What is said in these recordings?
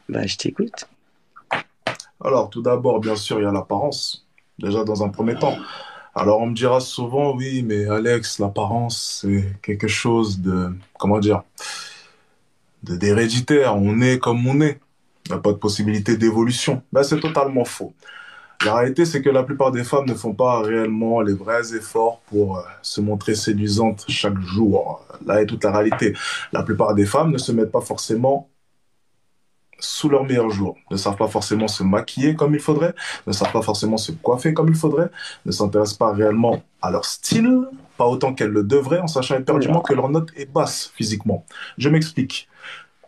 Bah, je t'écoute. Alors, tout d'abord, bien sûr, il y a l'apparence. Déjà, dans un premier temps. Alors, on me dira souvent, oui, mais Alex, l'apparence, c'est quelque chose de, comment dire, d'héréditaire. On est comme on est. Il n'y a pas de possibilité d'évolution. Ben, c'est totalement faux. La réalité, c'est que la plupart des femmes ne font pas réellement les vrais efforts pour se montrer séduisantes chaque jour. Là est toute la réalité. La plupart des femmes ne se mettent pas forcément sous leur meilleur jour, ne savent pas forcément se maquiller comme il faudrait, ne savent pas forcément se coiffer comme il faudrait, ne s'intéressent pas réellement à leur style, pas autant qu'elles le devraient, en sachant éperdument Oula. que leur note est basse physiquement. Je m'explique.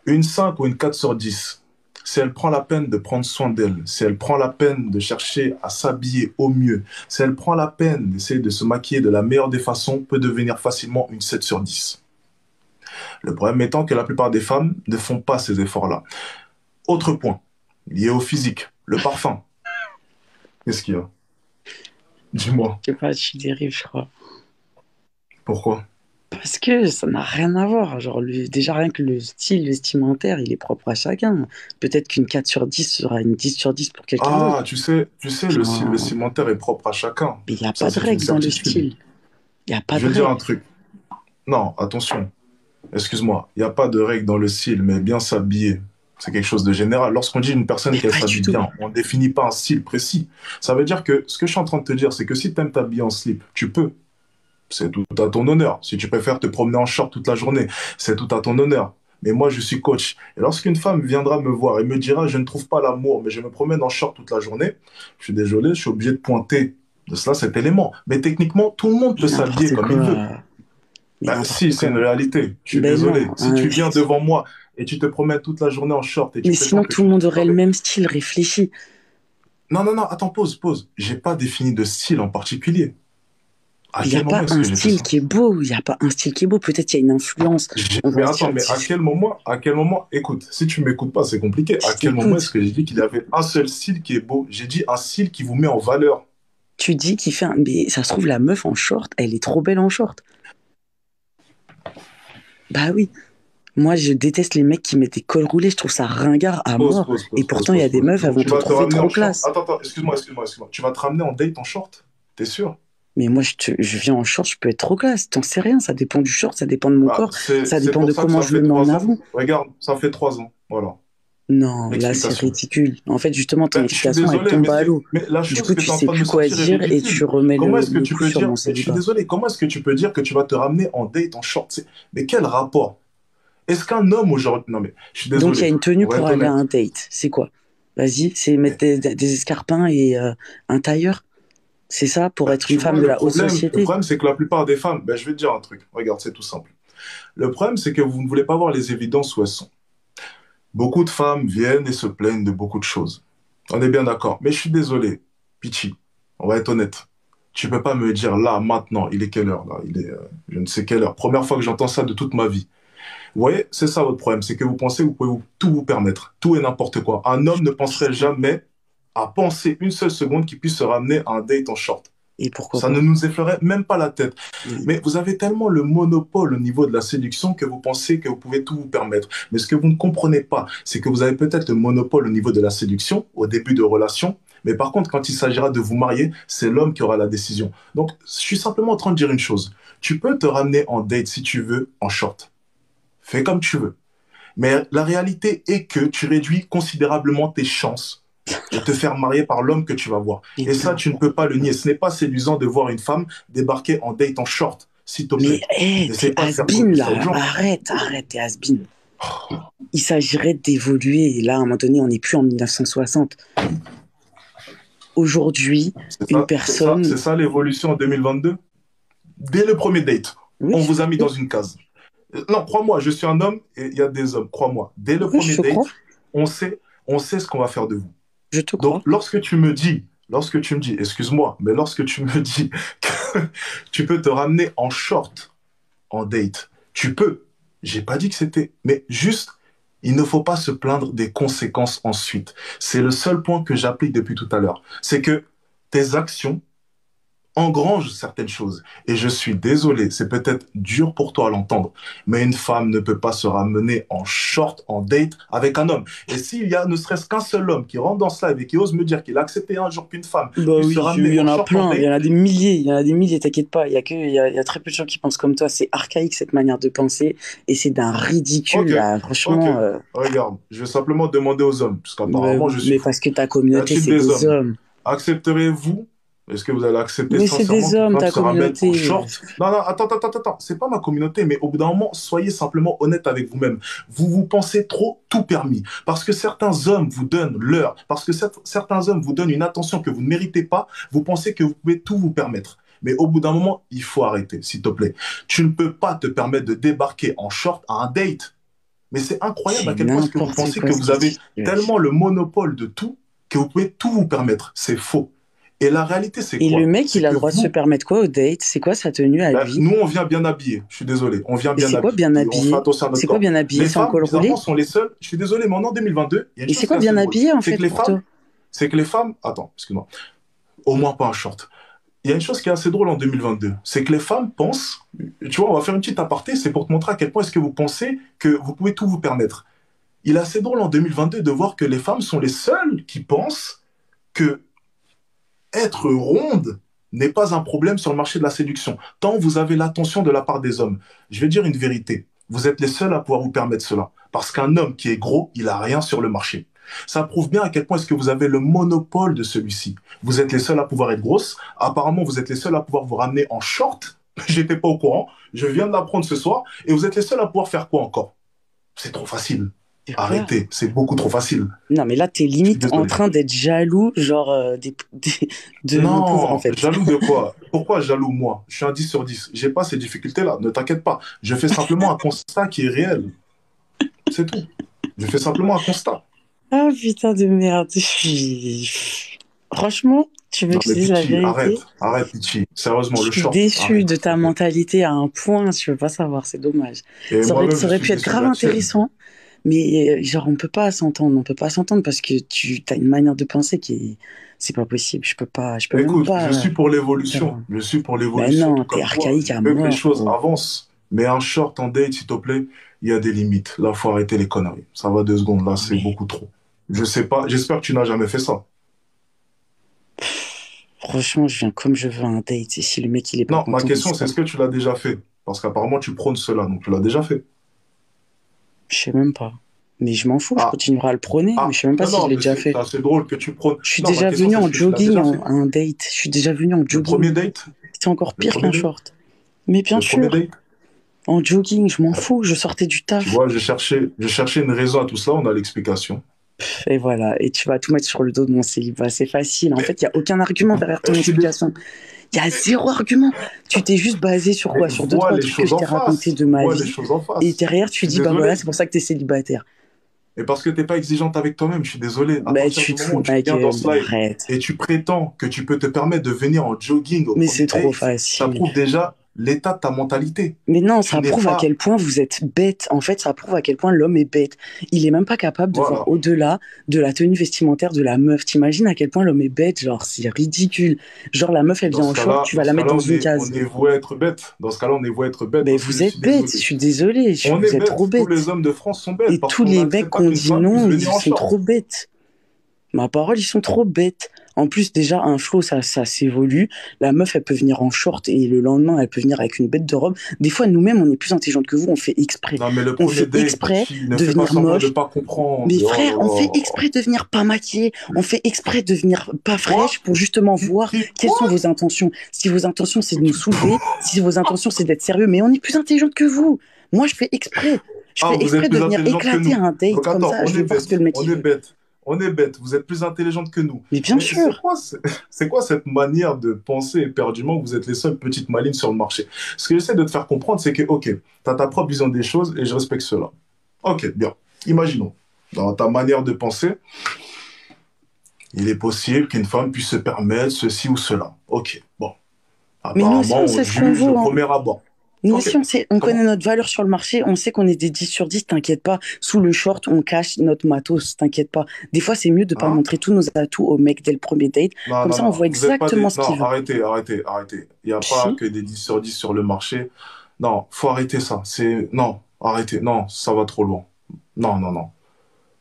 Une 5 ou une 4 sur 10, si elle prend la peine de prendre soin d'elle, si elle prend la peine de chercher à s'habiller au mieux, si elle prend la peine d'essayer de se maquiller de la meilleure des façons, peut devenir facilement une 7 sur 10. Le problème étant que la plupart des femmes ne font pas ces efforts-là. Autre point, lié au physique, le parfum. Qu'est-ce qu'il y a? Dis-moi, Je sais pas, tu dérives, je crois. pourquoi? Parce que ça n'a rien à voir. Genre, déjà, rien que le style vestimentaire, il est propre à chacun. Peut-être qu'une 4 sur 10 sera une 10 sur 10 pour quelqu'un Ah, d'autre. tu sais, le style Genre, vestimentaire est propre à chacun. mais il n'y a Ça, pas de c'est une règle dans le certitude. style. Il n'y a pas Je de vais dire un règle. truc. Non, attention, excuse-moi, il n'y a pas de règle dans le style, mais bien s'habiller, c'est quelque chose de général. Lorsqu'on dit une personne Mais qu'elle pas du s'habille tout. bien, on ne définit pas un style précis. Ça veut dire que ce que je suis en train de te dire, c'est que si tu aimes t'habiller en slip, tu peux. C'est tout à ton honneur. Si tu préfères te promener en short toute la journée, c'est tout à ton honneur. Mais moi, je suis coach. Et lorsqu'une femme viendra me voir et me dira, je ne trouve pas l'amour, mais je me promène en short toute la journée, je suis désolé, je suis obligé de pointer de cela cet élément. Mais techniquement, tout le monde peut Mais s'habiller n'importe comme il veut. quoi. Mais Bah, si, n'importe c'est quoi. une réalité. Je suis Ben désolé. non. Si tu viens devant moi et tu te promènes toute la journée en short et tu Mais prétends sinon, que tout le tu monde trouves aurait dans le les... même style réfléchi. Non, non, non, attends, pause, pause. J'ai pas défini de style en particulier. À Il n'y a quel moment pas est-ce un que j'ai fait style ça? qui est beau. Il n'y a pas un style qui est beau. Peut-être il y a une influence. On Mais va se attends, dire, mais à quel moment, écoute, si tu m'écoutes pas, c'est compliqué. À je quel moment est-ce t'écoute. que j'ai dit qu'il y avait un seul style qui est beau? J'ai dit un style qui vous met en valeur. Tu dis qu'il fait un... Mais ça se trouve, la meuf en short, elle est trop belle en short. Bah oui. Moi, je déteste les mecs qui mettent des cols roulés. Je trouve ça ringard à Pause, mort. pause, Et pause, pause, pourtant, il y pause, a des pause. meufs, elles Donc vont tu te vas te trouver ramener trop en short. classe. Attends, attends, excuse-moi, excuse-moi, excuse-moi. Tu vas te ramener en date en short? T'es sûr? Mais moi, je viens en short, je peux être trop classe. T'en sais rien. Ça dépend du short, ça dépend de mon Bah, corps, c'est, ça c'est dépend de pour ça que comment ça je le fait mets en 3 ans. avant. Regarde, ça fait 3 ans. Voilà. Non, là, c'est L'explication. ridicule. En fait, justement, ton Ben, je suis explication, elle désolé, tombe mais, à l'eau. mais la Du chose coup, que tu tu es en sais train de plus me quoi sortir est dire et ridicule. tu remets Comment est-ce que le tu coup peux sur dire, mon mais je suis célibat. désolé, comment est-ce que tu peux dire que tu vas te ramener en date en short? Mais quel rapport? Est-ce qu'un homme aujourd'hui... Non mais, je suis Donc, il y a désolé, une tenue on va pour être aller à honnête. un date. C'est quoi? Vas-y, c'est mettre Mais, des escarpins et un tailleur. C'est ça pour ben, être une tu femme vois, de le la haute problème, le société. problème, c'est que la plupart des femmes, ben, je vais te dire un truc. Regarde, c'est tout simple. Le problème, c'est que vous ne voulez pas voir les évidences où elles sont. Beaucoup de femmes viennent et se plaignent de beaucoup de choses. On est bien d'accord. Mais je suis désolé, Pichi, on va être honnête. Tu peux pas me dire là, maintenant, il est quelle heure là? Il est je ne sais quelle heure. Première fois que j'entends ça de toute ma vie. Vous voyez, c'est ça votre problème, c'est que vous pensez que vous pouvez tout vous permettre, tout et n'importe quoi. Un homme ne penserait jamais à penser une seule seconde qu'il puisse se ramener à un date en short. Et pourquoi Ça ne pas? nous effleurait même pas la tête. Mais Mais vous avez tellement le monopole au niveau de la séduction que vous pensez que vous pouvez tout vous permettre. Mais ce que vous ne comprenez pas, c'est que vous avez peut-être le monopole au niveau de la séduction au début de relation. Mais par contre, quand il s'agira de vous marier, c'est l'homme qui aura la décision. Donc, je suis simplement en train de dire une chose. Tu peux te ramener en date si tu veux en short. Fais comme tu veux. Mais la réalité est que tu réduis considérablement tes chances de te faire marier par l'homme que tu vas voir. mais Et ça, tu ne peux pas le nier. Ce n'est pas séduisant de voir une femme débarquer en date en short, s'il te mais plaît. hé, N'essaie t'es pas de faire has-been copier ça aux là. gens. Arrête, arrête, t'es has-been. Il s'agirait d'évoluer. Et là, à un moment donné, on n'est plus en 1960. Aujourd'hui, C'est une ça, c'est ça, personne. c'est ça l'évolution en 2022. Dès le premier date, on Oui, vous a mis dans oui, une case. Non, crois-moi, je suis un homme et il y a des hommes, crois-moi. Dès le oui, je premier te crois. date, on sait, on sait ce qu'on va faire de vous. Je te Donc, crois. lorsque tu me dis, excuse-moi, mais lorsque tu me dis que tu peux te ramener en short en date, tu peux. J'ai pas dit que c'était, mais juste, il ne faut pas se plaindre des conséquences ensuite. C'est le seul point que j'applique depuis tout à l'heure. C'est que tes actions engrange certaines choses. Et je suis désolé, c'est peut-être dur pour toi à l'entendre, mais une femme ne peut pas se ramener en short, en date avec un homme. Et s'il y a ne serait-ce qu'un seul homme qui rentre dans ce live et qui ose me dire qu'il a accepté un jour qu'une femme Bah puisse se oui, il ramener y en en a short, en plein, il y date, en a des milliers, il y en a des milliers, t'inquiète pas. Il y a très peu de gens qui pensent comme toi. C'est archaïque cette manière de penser et c'est d'un ridicule, ok, là. ok, Franchement, regarde, je vais simplement demander aux hommes, bah puisqu'apparemment je oui, suis mais fou. parce que ta Y communauté, a-t-il c'est des des hommes? hommes. Accepterez-vous? Est-ce que vous allez accepter Mais c'est sincèrement des qu'une hommes, femme ta se ramène en communauté. short? Non, non, attends. C'est pas ma communauté, mais au bout d'un moment, soyez simplement honnête avec vous-même. Vous vous pensez trop tout permis. Parce que certains hommes vous donnent l'heure, parce que certains hommes vous donnent une attention que vous ne méritez pas, vous pensez que vous pouvez tout vous permettre. Mais au bout d'un moment, il faut arrêter, s'il te plaît. Tu ne peux pas te permettre de débarquer en short à un date. Mais c'est incroyable à C'est quel point est-ce que vous n'importe pensez quoi que ce vous qu'il avez dit, wesh. tellement le monopole de tout que vous pouvez tout vous permettre. C'est faux. Et la réalité, c'est Et le quoi? mec, C'est il a que le droit de se vous, permettre quoi au date? C'est quoi sa tenue à ben, lui? nous, on vient bien habillé. Je suis désolé. On vient Et bien c'est quoi habillé. bien On fait habillé? attention à notre C'est quoi corps. bien habillé? Les C'est en femmes, col bizarrement, roulé? sont les seules. Je suis désolé, mais en 2022, il y a une Et c'est chose qui quoi est assez bien drôle. habillé en fait pour toi? C'est que les femmes, attends, excuse-moi, au moins pas un short. Il y a une chose qui est assez drôle en 2022, c'est que les femmes pensent, tu vois, on va faire une petite aparté, c'est pour te montrer à quel point est-ce que vous pensez que vous pouvez tout vous permettre. Il est assez drôle en 2022 de voir que les femmes sont les seules qui pensent que être ronde n'est pas un problème sur le marché de la séduction, tant vous avez l'attention de la part des hommes. Je vais dire une vérité, vous êtes les seuls à pouvoir vous permettre cela, parce qu'un homme qui est gros, il a rien sur le marché. Ça prouve bien à quel point est-ce que vous avez le monopole de celui-ci. Vous êtes les seuls à pouvoir être grosse, apparemment vous êtes les seuls à pouvoir vous ramener en short, j'étais pas au courant, je viens de l'apprendre ce soir, et vous êtes les seuls à pouvoir faire quoi encore? C'est trop facile. De quoi? Arrêtez, c'est beaucoup trop facile. Non, mais là, t'es Je suis limite en désolé. train d'être jaloux, genre, de nos pauvres, en Non, fait. jaloux de quoi? Pourquoi jaloux moi? Je suis un 10 sur 10. J'ai pas ces difficultés-là. Ne t'inquiète pas. Je fais simplement un constat qui est réel. C'est tout. Je fais simplement un constat. Ah, putain de merde. Franchement, tu veux Non, que je te mais dise la Pitchy, vérité? arrête. Arrête, Pitchy. Je Sérieusement, le suis short, déçue arrête, de s'il te ta plaît. mentalité à un point, tu veux pas savoir, c'est dommage. Et moi-même, je Ça aurait suis pu être déçu de grave la tienne. intéressant, mais genre, on peut pas s'entendre parce que tu as une manière de penser qui est... C'est pas possible, je peux même Écoute, je pas... suis pour faire- l'évolution. Je suis pour Ben l'évolution, non, tout t'es comme toi. archaïque Je à veux que les mort, choses gros. avancent. Mais un short en date, s'il te plaît, il y a des limites. Là, faut arrêter les conneries. Ça va 2 secondes. Là, c'est Mais beaucoup trop. Je sais pas. J'espère que tu n'as jamais fait ça. franchement, je viens comme je veux à un date, et si le mec, il est pas Non, ma content, il question, c'est sort. est-ce que tu l'as déjà fait? Parce qu'apparemment, tu prônes cela, donc tu l'as déjà fait. Je sais même pas. Mais je m'en fous, je Ah, continuerai à le prôner, mais je sais même pas non, si je non, l'ai mais déjà c'est fait. assez drôle que tu prônes. Je suis Non, ma déjà question, venu c'est est-ce en que tu l'as jogging déjà fait? à un date. Je suis déjà venu en Le jogging. premier date? C'est encore Le pire premier qu'un date? short. Mais bien Le premier sûr, date? en jogging, je m'en Ah, fous, je sortais du tu taf. vois, je cherchais une raison à tout cela, on a l'explication. Et voilà, et tu vas tout mettre sur le dos de mon célibat. C'est facile. En Mais, fait, il n'y a aucun argument derrière je ton suis des... explication. Il y a zéro argument. Tu t'es juste basé sur Mais quoi? Sur deux, vois trois les trucs que choses je en t'ai raconté face. de ma Vois les vie. choses en Et face. derrière, Je tu suis dis, bah voilà, désolé. c'est pour ça que t'es célibataire. Et parce que t'es pas exigeante avec toi-même, je suis désolé. À Mais partir tu du te moment fous où de tu ma viens dans gueule, ce mais live arrête. et tu prétends que tu peux te permettre de venir en jogging au Mais c'est premier trop date, ça facile. prouve déjà l'état de ta mentalité. Mais non, Tu ça n'es prouve à pas... quel point vous êtes bête. En fait, ça prouve à quel point l'homme est bête. Il est même pas capable de voir Voilà. au-delà de la tenue vestimentaire de la meuf. T'imagines à quel point l'homme est bête? Genre, c'est ridicule. Genre, la meuf, elle vient en short, tu vas Dans ce la mettre cas-là, dans une on case. est voué à être bête. Dans ce cas-là, on est voué à être bête Mais parce que je vous êtes suis bête, je désolé. suis désolée, On est vous êtes trop bête. Tous les bête. hommes de France sont bêtes Et parce tous qu'on les mecs n'accepte pas qu'on qu'une dit femme puisse non, ils venir en sont short. trop bêtes. Ma parole, ils sont trop bêtes. En plus, déjà, un flow, ça s'évolue. La meuf, elle peut venir en short et le lendemain, elle peut venir avec une bête de robe. Des fois, nous-mêmes, on est plus intelligentes que vous, on fait exprès. Non, mais le On premier fait date, exprès Pitchy, ne de fais pas venir semblant de moche. pas comprendre. Mais Oh frère, on fait là exprès de venir pas maquillée. On là. fait exprès de venir pas Quoi? fraîche pour justement voir quelles Quoi? sont vos intentions. Si vos intentions, c'est de nous Tu- soulever, si vos intentions, c'est d'être sérieux, mais on est plus intelligente que vous. Moi, je fais exprès. Je Ah, fais vous êtes exprès de plus venir intelligente que éclater nous. un date Donc comme attends, ça. Je vais voir ce que le mec on il est fait. bête, on est bête. Vous êtes plus intelligente que nous. Mais bien Mais c'est sûr. quoi, c'est quoi cette manière de penser éperdument que vous êtes les seules petites malines sur le marché? Ce que j'essaie de te faire comprendre, c'est que, ok, tu as ta propre vision des choses et je respecte cela. Ok, bien. Imaginons, dans ta manière de penser, il est possible qu'une femme puisse se permettre ceci ou cela. Ok, bon. Mais nous aussi, Apparemment, on on sait ce qu'on juge au vaut, hein. premier abord. Nous Ok. aussi, on connaît Comment? notre valeur sur le marché, on sait qu'on est des 10 sur 10. T'inquiète pas. Sous le short, on cache notre matos, t'inquiète pas. Des fois, c'est mieux de pas Hein? montrer tous nos atouts au mec dès le premier date. Non, Comme non, ça, on non. voit Vous n'êtes pas exactement des. ce qu'il Non, veut. arrêtez, arrêtez, arrêtez. Il n'y a pas Si. que des 10 sur 10 sur le marché. Non, faut arrêter ça. C'est. Non, arrêtez. Non, ça va trop loin. Non, non, non.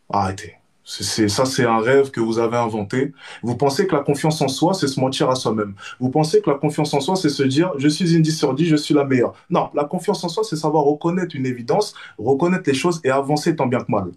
Arrêtez. Ça, c'est un rêve que vous avez inventé. Vous pensez que la confiance en soi, c'est se mentir à soi-même. Vous pensez que la confiance en soi, c'est se dire, je suis une 10 sur 10, je suis la meilleure. Non, la confiance en soi, c'est savoir reconnaître une évidence, reconnaître les choses et avancer tant bien que mal.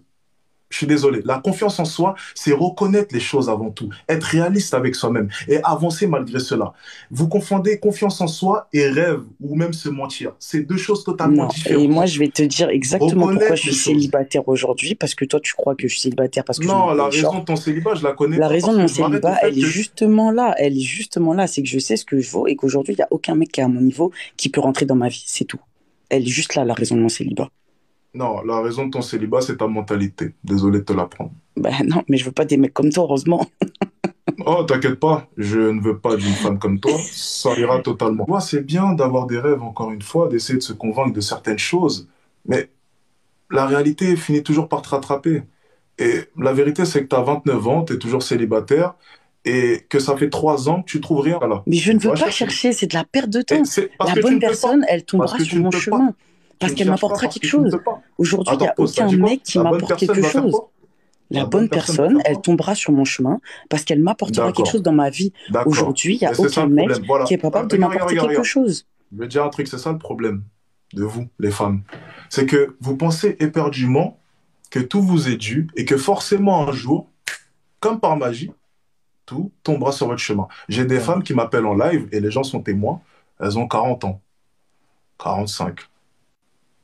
Je suis désolé. La confiance en soi, c'est reconnaître les choses avant tout, être réaliste avec soi-même et avancer malgré cela. Vous confondez confiance en soi et rêve ou même se mentir. C'est deux choses totalement Non. Et moi, différentes. je vais te dire exactement pourquoi je Reconnaître les suis choses. célibataire aujourd'hui. Parce que toi, tu crois que je suis célibataire parce que je Non, monte la les raison shorts. de ton célibat, je la connais La pas raison parce de mon que je m'arrête au célibat, elle fait est que justement là. Elle est justement là. C'est que je sais ce que je vaux et qu'aujourd'hui, il n'y a aucun mec qui est à mon niveau qui peut rentrer dans ma vie. C'est tout. Elle est juste là, la raison de mon célibat. non, la raison de ton célibat, c'est ta mentalité. Désolé de te l'apprendre. Ben non, mais je veux pas des mecs comme toi, heureusement. Oh, t'inquiète pas, je ne veux pas d'une femme comme toi, ça ira totalement. Moi, c'est bien d'avoir des rêves, encore une fois, d'essayer de se convaincre de certaines choses, mais la réalité finit toujours par te rattraper. Et la vérité, c'est que tu as 29 ans, tu es toujours célibataire, et que ça fait 3 ans que tu trouves rien. Voilà. Mais je Il ne faut veux à pas chercher. chercher, c'est de la perte de Et temps. c'est parce La que tu bonne ne peux pas. personne, elle Parce tombera que sur tu ne mon peux pas. chemin Tu parce ne qu'elle cherches pas m'apportera parce quelque que tu ne chose. peux pas. Aujourd'hui, il n'y Attends, a pause, t'as aucun dit quoi? mec qui La bonne m'apporte personne quelque va faire chose. quoi? La La bonne bonne personne va personne, faire elle quoi? tombera sur mon chemin parce qu'elle m'apportera quelque chose D'accord, dans ma vie. d'accord. Aujourd'hui, il n'y a Et c'est ça aucun le mec problème. qui Voilà. est capable de Regarde, regarde, m'apporter regarde, quelque regarde. chose. Je vais te dire un truc, c'est ça le problème de vous, les femmes. C'est que vous pensez éperdument que tout vous est dû et que forcément un jour, comme par magie, tout tombera sur votre chemin. J'ai des femmes Ouais. qui m'appellent en live et les gens sont témoins. Elles ont 40 ans, 45,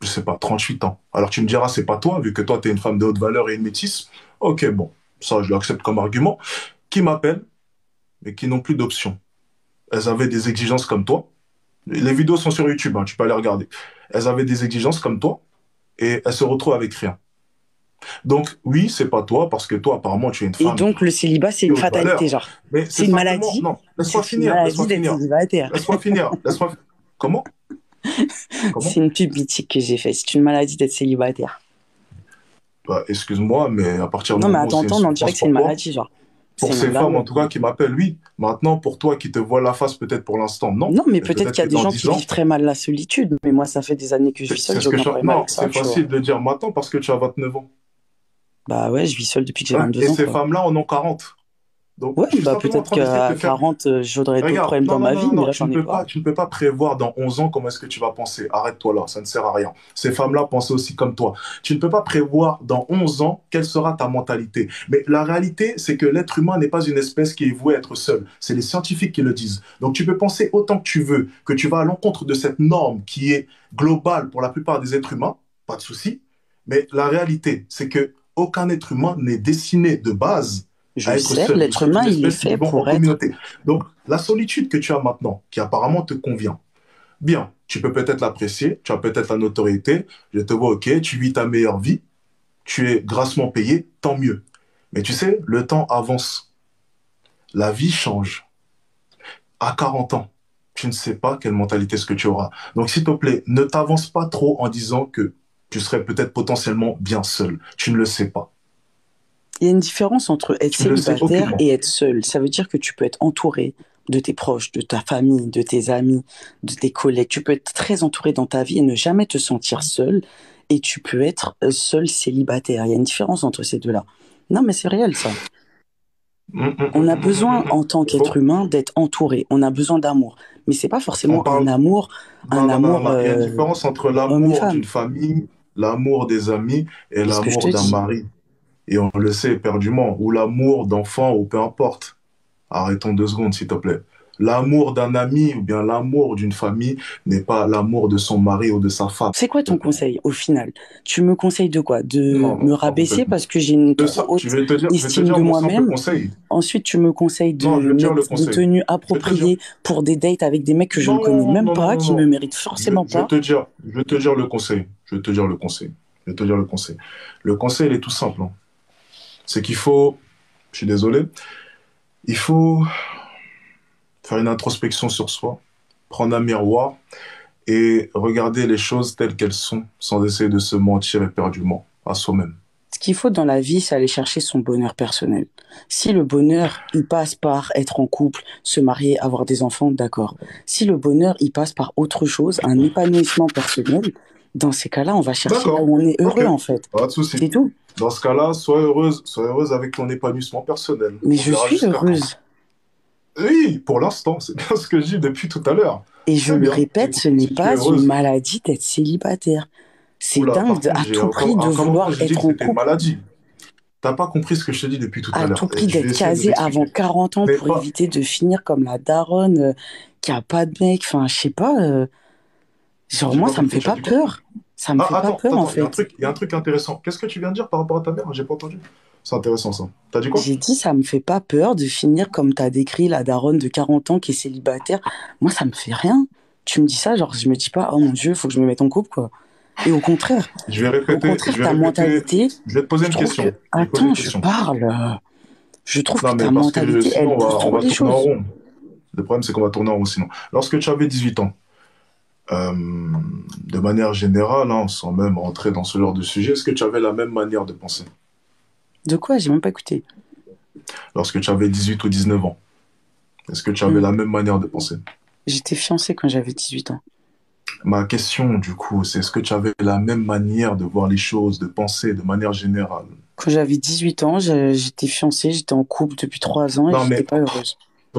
je sais pas, 38 ans. Alors tu me diras, c'est pas toi, vu que toi, tu es une femme de haute valeur et une métisse. Ok, bon, ça, je l'accepte comme argument. Qui m'appellent, mais qui n'ont plus d'option. Elles avaient des exigences comme toi. Les vidéos sont sur YouTube, hein, tu peux aller regarder. Elles avaient des exigences comme toi et elles se retrouvent avec rien. Donc, oui, c'est pas toi, parce que toi, apparemment, tu es une Et femme donc, le célibat, c'est de une haute fatalité, valeur. genre. Mais c'est C'est une simplement. maladie. Non, laisse-moi C'est une finir, maladie laisse-moi d'être finir. célibataire. Laisse-moi finir, laisse-moi. Comment? C'est Comment? une pub mythique que j'ai faite. C'est une maladie d'être célibataire. Bah, excuse-moi, mais à partir du Non, mais moment à où c'est une t'entendre, on dirait souffrance que c'est une pour toi, maladie, genre. pour C'est ces une... Bah femmes en ouais. tout cas qui m'appellent, oui. Maintenant, pour toi qui te voit la face peut-être pour l'instant, non. Non, mais Mais peut-être peut-être qu'il y a que des dans gens qui 10 vivent ans, très mal la solitude. Mais moi, ça fait des années que je vis seule, c'est j'ai ce que aucun je. problème Non, avec ça, c'est tu vois. facile de dire maintenant parce que tu as 29 ans. Bah ouais, je vis seule depuis que j'ai Ouais. Et 22 ans, ces quoi. femmes-là en ont 40. Donc, Ouais, je suis bah simplement en peut-être train d'essayer de qu'à te faire. 40, j'aurais d'autres Regarde, problèmes non, dans non, ma non, vie, non, mais non, là, j'en ai pas. tu ne peux pas prévoir dans 11 ans comment est-ce que tu vas penser. Arrête-toi là, ça ne sert à rien. Ces femmes-là pensent aussi comme toi. Tu ne peux pas prévoir dans 11 ans quelle sera ta mentalité. Mais la réalité, c'est que l'être humain n'est pas une espèce qui est vouée à être seul. C'est les scientifiques qui le disent. Donc tu peux penser autant que tu veux, que tu vas à l'encontre de cette norme qui est globale pour la plupart des êtres humains, pas de souci. Mais la réalité, c'est que aucun être humain n'est destiné de base Je à être sais, seul. Nous l'être sommes humain, une il est espèce fait vivant en pour être... communauté. Donc, la solitude que tu as maintenant, qui apparemment te convient, bien, tu peux peut-être l'apprécier, tu as peut-être la notoriété, je te vois, ok, tu vis ta meilleure vie, tu es grassement payé, tant mieux. Mais tu sais, le temps avance, la vie change. À 40 ans, tu ne sais pas quelle mentalité ce que tu auras. Donc, s'il te plaît, ne t'avance pas trop en disant que tu serais peut-être potentiellement bien seul. Tu ne le sais pas. Il y a une différence entre être Tu ne le sais célibataire aucunement. et être seul. Ça veut dire que tu peux être entouré de tes proches, de ta famille, de tes amis, de tes collègues. Tu peux être très entouré dans ta vie et ne jamais te sentir seul. Et tu peux être seul célibataire. Il y a une différence entre ces deux-là. Non, mais c'est réel, ça. On a besoin, en tant qu'être Faux. humain, d'être entouré. On a besoin d'amour. Mais c'est pas On forcément parle. un Non, non, non, non, amour non. Il y a une différence entre homme et l'amour femme. d'une famille, l'amour des amis et C'est ce que je te l'amour d'un dis. mari. Et on le sait éperdument. Ou l'amour d'enfant, ou peu importe. Arrêtons 2 secondes, s'il te plaît. L'amour d'un ami ou bien l'amour d'une famille n'est pas l'amour de son mari ou de sa femme, C'est quoi s'il ton te plaît. conseil au final? Tu me conseilles de quoi? De Non, me non, pas rabaisser complètement. parce que j'ai une De trop ça, haute je vais te estime dire de mon simple moi-même. conseil. Ensuite, tu me conseilles Non, je de vais te dire le mettre des conseil. tenues Je vais te dire. appropriées pour des dates avec des mecs que je ne connais Non, même non, non, pas, non, qui me non. méritent forcément pas. Je vais te dire le conseil. Je vais te dire le conseil. Je vais te dire le conseil. Le conseil, il est tout simple, hein. C'est qu'il faut, je suis désolé, il faut faire une introspection sur soi, prendre un miroir et regarder les choses telles qu'elles sont, sans essayer de se mentir éperdument à soi-même. Ce qu'il faut dans la vie, c'est aller chercher son bonheur personnel. Si le bonheur, il passe par être en couple, se marier, avoir des enfants, d'accord. Si le bonheur, il passe par autre chose, un épanouissement personnel, dans ces cas-là, on va chercher là D'accord, où on est ok, heureux, en fait. pas de souci. C'est tout. Dans ce cas-là, sois heureuse avec ton épanouissement personnel. Mais On je verra suis jusqu'à quand. heureuse. Oui, pour l'instant, c'est bien ce que je dis depuis tout à l'heure. Et je Très le bien. répète, Écoute, ce n'est si tu es pas une heureuse, maladie d'être célibataire. C'est oula, dingue par contre, à tout prix de à aucun moment vouloir j'ai dit que être en c'était une couple, maladie. T'as pas compris ce que je te dis depuis tout à à tout l'heure. prix Et je vais d'être essayer de casé avant l'expliquer. 40 ans Mais pour pas. éviter de finir comme la daronne qui a pas de mec. Enfin, je sais pas. Genre, J'ai moi, pas ça me compris. fait Tu as pas dit quoi? peur. Ça me Ah, fait pas peur, en fait. il y a un truc intéressant. Qu'est-ce que tu viens de dire par rapport à ta mère? J'ai pas entendu. C'est intéressant ça. T'as dit quoi? J'ai dit, ça me fait pas peur de finir comme t'as décrit la daronne de 40 ans qui est célibataire. Moi, ça me fait rien. Tu me dis ça, genre, je me dis pas, oh mon Dieu, faut que je me mette en couple, quoi. Et au contraire, Je vais ta répéter. mentalité, Je vais te poser je une trouve que, question. Je vais te poser une attends, je question. parle, je trouve que Non, ta mais parce que mentalité, sinon, elle pousse on trop va les tourner en choses. rond. Le problème, c'est qu'on va tourner en rond sinon. Lorsque tu avais 18 ans, euh, de manière générale, hein, sans même rentrer dans ce genre de sujet, est-ce que tu avais la même manière de penser? De quoi? J'ai même pas écouté. Lorsque tu avais 18 ou 19 ans, est-ce que tu avais Hmm. la même manière de penser? J'étais fiancée quand j'avais 18 ans. Ma question, du coup, c'est est-ce que tu avais la même manière de voir les choses, de penser de manière générale? Quand j'avais 18 ans, j'étais fiancée, j'étais en couple depuis 3 ans et Non, j'étais mais pas heureuse.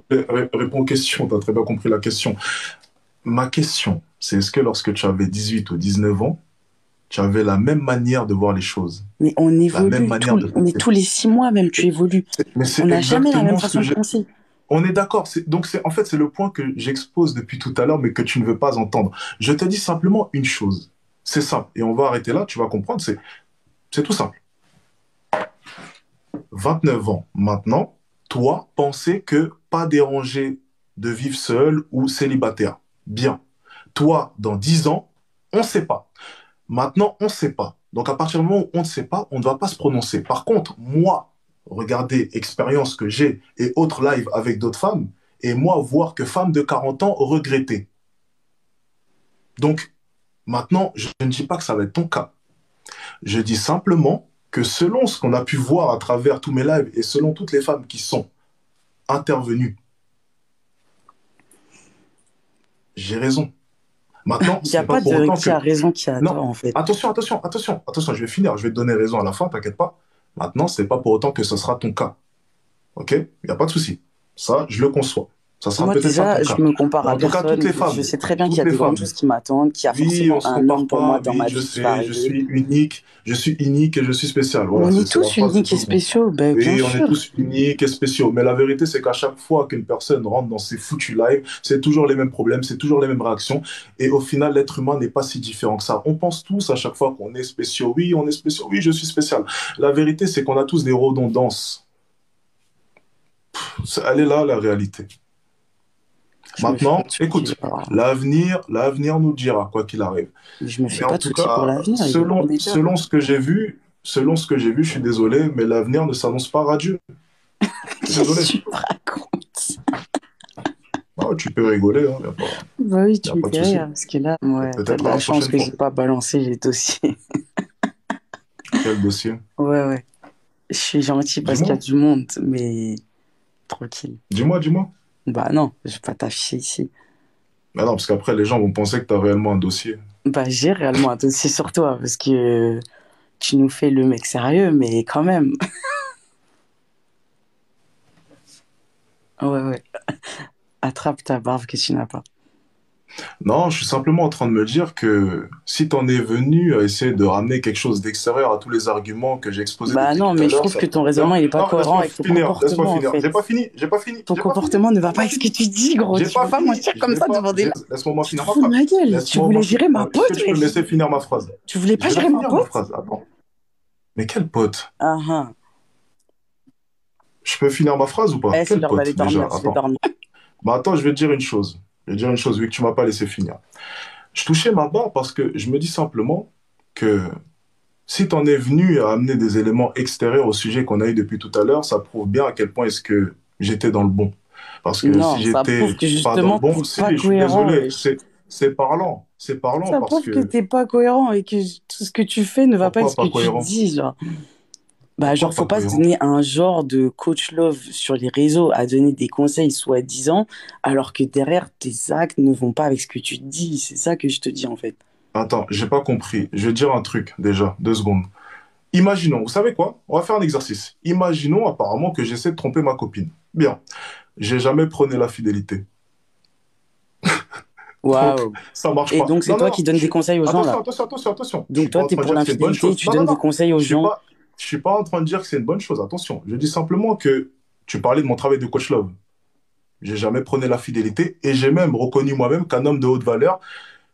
réponds aux questions, tu as très bien compris la question. Ma question, c'est est-ce que lorsque tu avais 18 ou 19 ans, tu avais la même manière de voir les choses, Mais on la même évolue, manière de mais penser? tous les 6 mois même, tu évolues. Mais On c'est n'a jamais la même exactement ce que façon de je... penser. On est d'accord. Donc, en fait, c'est le point que j'expose depuis tout à l'heure, mais que tu ne veux pas entendre. Je te dis simplement une chose. C'est simple. Et on va arrêter là, tu vas comprendre. C'est tout simple. 29 ans maintenant, toi, pensais que pas dérangé de vivre seul ou célibataire. Bien. Toi, dans 10 ans, on ne sait pas. Maintenant, on ne sait pas. Donc, à partir du moment où on ne sait pas, on ne va pas se prononcer. Par contre, moi, regardez expérience que j'ai et autres lives avec d'autres femmes, et moi, voir que femme de 40 ans regrettait. Donc, maintenant, je ne dis pas que ça va être ton cas. Je dis simplement que selon ce qu'on a pu voir à travers tous mes lives et selon toutes les femmes qui sont intervenues, j'ai raison. Maintenant, Il n'y ce a n'est pas pas pour de autant qui que... a raison, qui a Non, tort, en fait. attention, je vais finir, je vais te donner raison à la fin, t'inquiète pas. Maintenant, ce n'est pas pour autant que ce sera ton cas. OK? Il n'y a pas de souci. Ça, je le conçois. Ça sera Moi, peut-être pas ton déjà, je cas. me compare Mais à en tout cas, toutes personne. les Je femmes, sais très bien qu'il y toutes a les de grandes femmes, choses qui m'attendent, qu'il y a oui, on forcément se un homme compare pour moi pas, dans oui, ma je vie qui va sais, arriver. je suis unique et je suis spécial. Voilà, On est c'est la tous phrase de uniques tout et le monde. spéciaux, ben, bien Oui, on est sûr. tous uniques et spéciaux. Mais la vérité, c'est qu'à chaque fois qu'une personne rentre dans ces foutus lives, c'est toujours les mêmes problèmes, c'est toujours les mêmes réactions. Et au final, l'être humain n'est pas si différent que ça. On pense tous à chaque fois qu'on est spéciaux. Oui, on est spéciaux. Oui, je suis spécial. La vérité, c'est qu'on a tous des redondances. Elle est là, la réalité. Je me fais pas Maintenant, de soucis. écoute, l'avenir nous le dira, quoi qu'il arrive. Mais je me Mais fais en pas de tout soucis pour cas, l'avenir, il est prometteur. selon ce que j'ai vu, je suis désolé, mais l'avenir ne s'annonce pas radieux. Je suis désolé. Qu'est-ce que tu me racontes? Ah, tu peux rigoler, hein, Bah oui, y tu a me pas de fais souci. rire, parce que là, ouais, t'as Peut-être de la la chance prochaine que fois. j'ai pas balancé les dossiers. Quel dossier? Ouais, ouais. Je suis gentil parce qu'il y a Dis-moi, du monde, mais tranquille. dis-moi. Bah non, je vais pas t'afficher ici. Mais non, parce qu'après, les gens vont penser que tu as réellement un dossier. Bah j'ai réellement un dossier sur toi, parce que tu nous fais le mec sérieux, mais quand même. Ouais, ouais. Attrape ta barbe que tu n'as pas. Non, je suis simplement en train de me dire que si t'en es venu à essayer de ramener quelque chose d'extérieur à tous les arguments que j'ai exposés Bah depuis non, tout mais à je l'heure, trouve ça que peut ton te faire... raisonnement, il est pas Non, cohérent avec ton laisse-moi comportement, en finir. fait. Ton J'ai pas fini, comportement ne va j'ai pas pas avec ce que fini. tu dis, gros. J'ai Tu pas peux pas fini, mentir comme ça devant des... laisse-moi moi Tu te finir ma fous de phrase. ma gueule. Tu Laisse-moi voulais moi finir. gérer ma Non, est-ce que pote, tu peux me wesh. laisser finir ma phrase? Tu voulais pas Je vais la gérer ma finir, ma pote? phrase. Attends. Mais quel pote? Ah ah. Je peux finir ma phrase ou pas? Eh, c'est Quel l'heure d'aller pote, déjà? dormir, je vais Attends. dormir. Bah attends, je vais te dire une chose. Je vais te dire une chose, vu que tu m'as pas laissé finir. Je touchais ma barre parce que je me dis simplement que si tu en es venu à amener des éléments extérieurs au sujet qu'on a eu depuis tout à l'heure, ça prouve bien à quel point est-ce que j'étais dans le bon. Parce que si Non, ça prouve j'étais que pas dans le justement, bon, t'es si, pas je suis cohérent, désolé, wesh. C'est parlant Ça parce prouve que que t'es pas cohérent et que tout ce que tu fais ne va pas avec pourquoi ce que pas tu cohérent? dis, genre. Bah, genre, Pourquoi pas faut pas se cohérent? donner un genre de coach love sur les réseaux à donner des conseils soi-disant, alors que derrière, tes actes ne vont pas avec ce que tu dis. C'est ça que je te dis, en fait. Attends, j'ai pas compris. Je vais dire un truc déjà, 2 secondes. Imaginons, vous savez quoi? On va faire un exercice. Imaginons apparemment que j'essaie de tromper ma copine. Bien, j'ai jamais prôné la fidélité. Donc, Waouh. ça marche Et pas. donc, c'est Non, non, toi non. qui donnes des conseils aux gens, Attention, là. attention, attention, attention. Je Donc, suis pas toi, en t'es train de pour dire que c'est une bonne l'infidélité, chose. tu Non, non, donnes des non. conseils aux Je suis gens. pas, je suis pas en train de dire que c'est une bonne chose. Attention. Je dis simplement que tu parlais de mon travail de coach love. J'ai jamais prôné la fidélité et j'ai même reconnu moi-même qu'un homme de haute valeur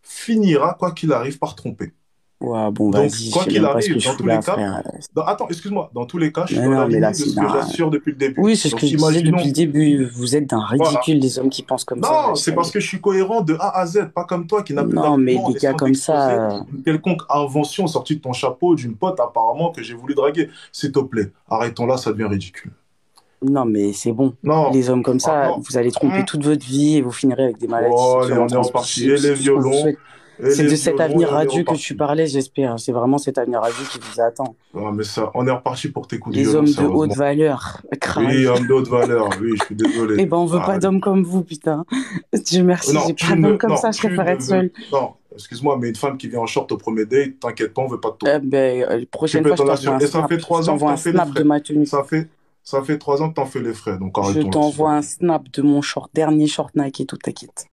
finira, quoi qu'il arrive, par tromper. Waouh, bon, Donc, vas-y, je quoi sais qu'il même pas ce arrive, que je dans fous tous les là, cas, frère. attends, excuse-moi, dans tous les cas, je suis Mais dans la non, mais là, lignée de c'est... ce que non. j'assure depuis le début. Oui, c'est ce que Donc, je disais depuis le imaginons, début. Vous êtes d'un voilà. ridicule, les hommes qui pensent comme ça. Non, Ça c'est y parce est. que je suis cohérent de A à Z, pas comme toi qui n'a plus Non, mais d'arguments en les gars essayant comme d'exposer ça, une quelconque invention sortie de ton chapeau d'une pote apparemment que j'ai voulu draguer. S'il te plaît, arrêtons là, ça devient ridicule. non, mais c'est bon. Non, Les hommes comme ah, ça, non. vous allez tromper toute votre vie et vous finirez avec des maladies Oh, allez, sexuellement on est reparti. transmissibles. Et C'est les tout ce qu'on vous violons, souhaite. C'est de cet et avenir on est radieux que tu reparti. parlais, j'espère. C'est vraiment cet avenir radieux qui vous attend. Ah, mais ça, on est reparti pour tes coups de Les violon, hommes de haute sérieusement. valeur, Oui, craie. homme de haute valeur, oui, je suis désolé. Eh ben, on veut pas Ah, d'hommes comme vous, putain. Dieu merci, non, j'ai pas d'hommes comme ça, je tu préfère ne être veux, seule. non, excuse-moi, mais une femme qui vient en short au premier date, t'inquiète pas, on veut pas de toi. Eh ben, Tu prochaine peux fois, je t'en t'envoie assurer. un Et ça snap. fait Je 3 ans que t'envoie un t'en fais les snap de frais. ma tenue. Ça fait 3 ans que t'en fais les frais, donc Je arrêtons là, s'il te t'envoie un plaît. snap de mon short, dernier short Nike et tout, t'inquiète.